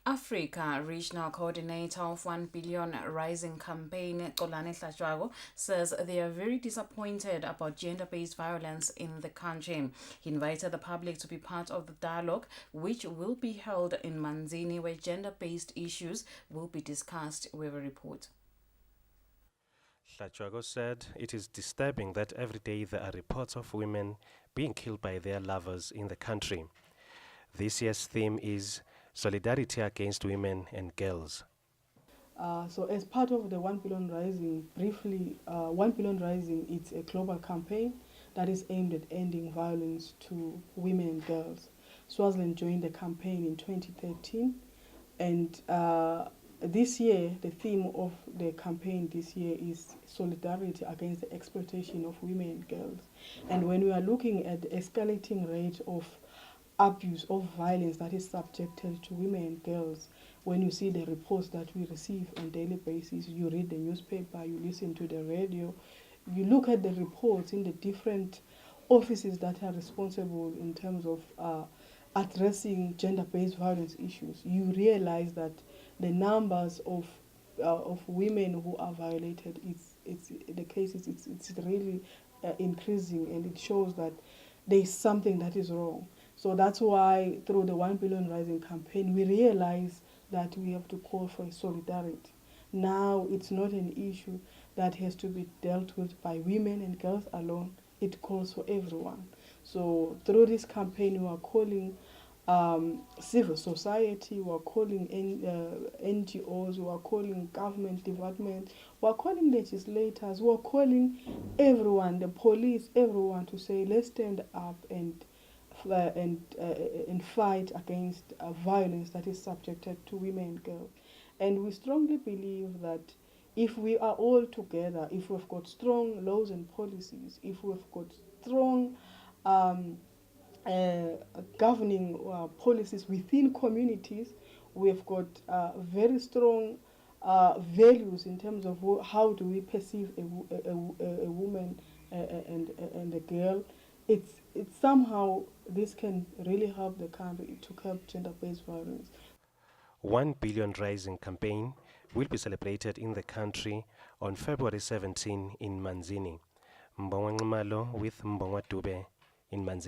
Africa Regional Coordinator of 1 Billion Rising Campaign, Colani Hlatjwako, says they are very disappointed about gender-based violence in the country. He invited the public to be part of the dialogue, which will be held in Manzini, where gender-based issues will be discussed, with a report. Hlatjwako said it is disturbing that every day there are reports of women being killed by their lovers in the country. This year's theme is Solidarity Against Women and Girls. So as part of the 1 Billion Rising, briefly, 1 Billion Rising, it's a global campaign that is aimed at ending violence to women and girls. Swaziland joined the campaign in 2013, and this year, the theme of the campaign this year is solidarity against the exploitation of women and girls. And when we are looking at the escalating rate of abuse, of violence that is subjected to women and girls, when you see the reports that we receive on a daily basis, you read the newspaper, you listen to the radio, you look at the reports in the different offices that are responsible in terms of addressing gender-based violence issues, you realize that the numbers of women who are violated, it's really increasing, and it shows that there is something that is wrong. So that's why through the 1 Billion Rising campaign, we realize that we have to call for solidarity. Now it's not an issue that has to be dealt with by women and girls alone. It calls for everyone. So through this campaign, we are calling civil society, we are calling NGOs, we are calling government departments, we are calling legislators, we are calling everyone, the police, everyone, to say let's stand up and fight against violence that is subjected to women and girls. And we strongly believe that if we are all together, if we've got strong laws and policies, if we've got strong governing policies within communities, we've got very strong values in terms of how do we perceive a woman and a girl. It's somehow this can really help the country to curb gender-based violence. 1 Billion Rising campaign will be celebrated in the country on February 17 in Manzini. Mbongwa Nxumalo with Mbongwa Dube in Manzini.